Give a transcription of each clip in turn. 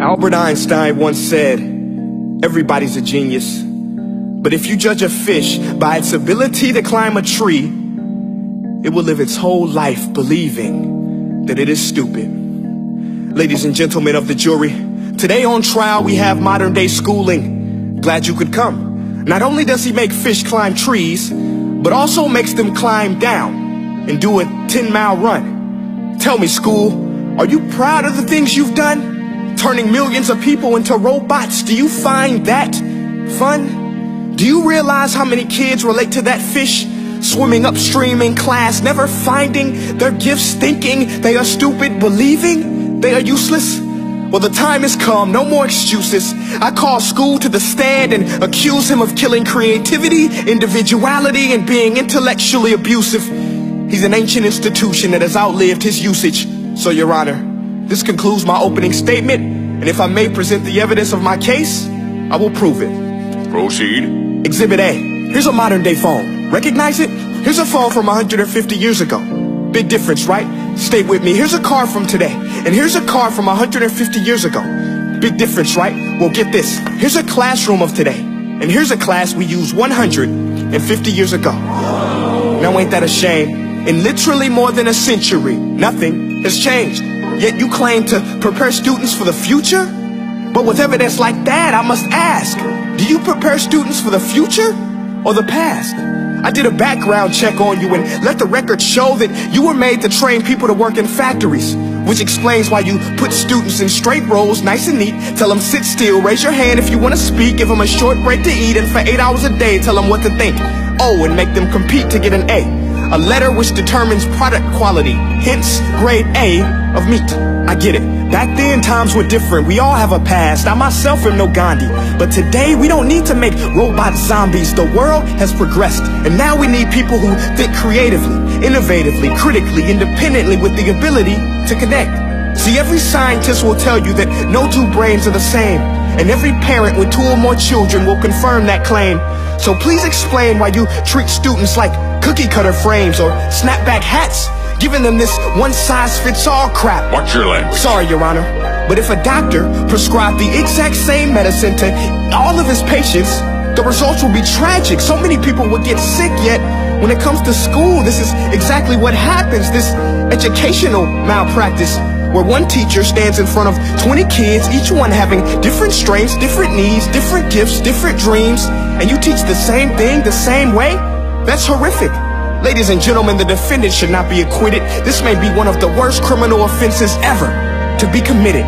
Albert Einstein once said, everybody's a genius. But if you judge a fish by its ability to climb a tree, it will live its whole life believing that it is stupid. Ladies and gentlemen of the jury, today on trial we have modern day schooling. Glad you could come. Not only does he make fish climb trees, but also makes them climb down and do a 10-mile run. Tell me, school, are you proud of the things you've done? Turning millions of people into robots, do you find that fun? Do you realize how many kids relate to that fish swimming upstream in class, never finding their gifts, thinking they are stupid, believing they are useless? Well, the time has come, no more excuses. I call school to the stand and accuse him of killing creativity, individuality, and being intellectually abusive. He's an ancient institution that has outlived his usage. So, Your Honor, this concludes my opening statement, and if I may present the evidence of my case, I will prove it. Proceed. Exhibit A. Here's a modern day phone. Recognize it? Here's a phone from 150 years ago. Big difference, right? Stay with me. Here's a car from today, and here's a car from 150 years ago. Big difference, right? Well, get this. Here's a classroom of today, and here's a class we used 150 years ago. Now, ain't that a shame? In literally more than a century, nothing has changed. Yet you claim to prepare students for the future? But with evidence like that, I must ask, do you prepare students for the future or the past? I did a background check on you and let the record show that you were made to train people to work in factories, which explains why you put students in straight rows, nice and neat, tell them sit still, raise your hand if you want to speak, give them a short break to eat, and for 8 hours a day, tell them what to think. Oh, and make them compete to get an A. A letter which determines product quality, hence grade A of meat. I get it. Back then, times were different. We all have a past. I myself am no Gandhi. But today, we don't need to make robot zombies. The world has progressed. And now we need people who think creatively, innovatively, critically, independently, with the ability to connect. See, every scientist will tell you that no two brains are the same. And every parent with 2 or more children will confirm that claim. So please explain why you treat students like cookie cutter frames or snapback hats, giving them this one-size-fits-all crap. Watch your language. Sorry, Your Honor, but if a doctor prescribed the exact same medicine to all of his patients, the results will be tragic. So many people will get sick, yet when it comes to school, this is exactly what happens. This educational malpractice, where one teacher stands in front of 20 kids, each one having different strengths, different needs, different gifts, different dreams, and you teach the same thing the same way? That's horrific. Ladies and gentlemen, the defendant should not be acquitted. This may be one of the worst criminal offenses ever to be committed.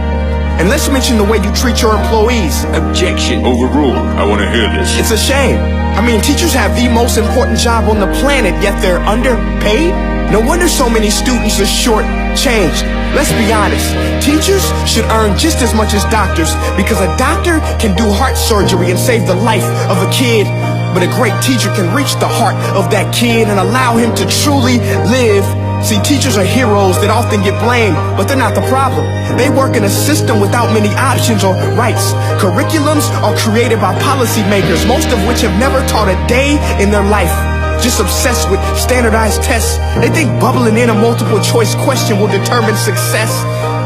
And let's mention the way you treat your employees. Objection. Overruled. I want to hear this. It's a shame. I mean, teachers have the most important job on the planet, yet they're underpaid? No wonder so many students are short-changed. Let's be honest. Teachers should earn just as much as doctors, because a doctor can do heart surgery and save the life of a kid. But a great teacher can reach the heart of that kid and allow him to truly live. See, teachers are heroes that often get blamed, but they're not the problem. They work in a system without many options or rights. Curriculums are created by policymakers, most of which have never taught a day in their life. Just obsessed with standardized tests. They think bubbling in a multiple choice question will determine success.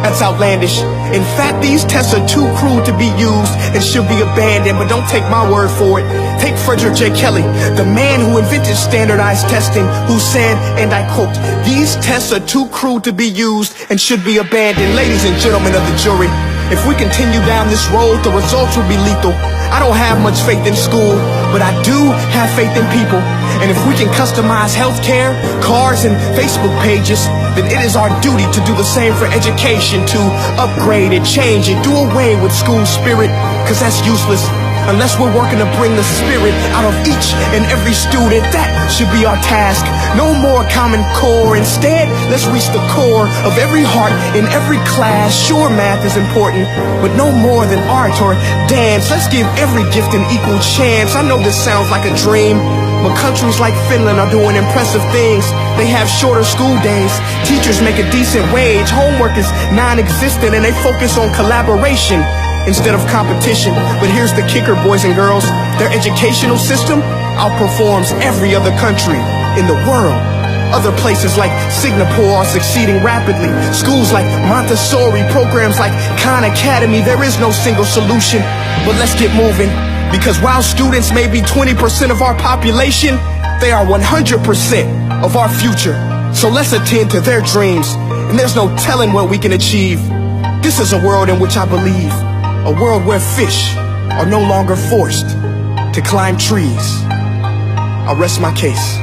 That's outlandish. In fact, these tests are too cruel to be used and should be abandoned, but don't take my word for it. Take Frederick J. Kelly, the man who invented standardized testing, who said, and I quote, "These tests are too cruel to be used and should be abandoned." Ladies and gentlemen of the jury, if we continue down this road, the results will be lethal. I don't have much faith in school, but I do have faith in people. And if we can customize healthcare, cars, and Facebook pages, then it is our duty to do the same for education, to upgrade it, change it, do away with school spirit, because that's useless. Unless we're working to bring the spirit out of each and every student, that should be our task. No more Common Core. Instead, let's reach the core of every heart in every class. Sure, math is important, but no more than art or dance. Let's give every gift an equal chance. I know this sounds like a dream, but countries like Finland are doing impressive things. They have shorter school days. Teachers make a decent wage. Homework is non-existent, and they focus on collaboration instead of competition. But here's the kicker, boys and girls. Their educational system outperforms every other country in the world. Other places like Singapore are succeeding rapidly. Schools like Montessori, programs like Khan Academy, there is no single solution. But let's get moving, because while students may be 20% of our population, they are 100% of our future. So let's attend to their dreams, and there's no telling what we can achieve. This is a world in which I believe, a world where fish are no longer forced to climb trees. I'll rest my case.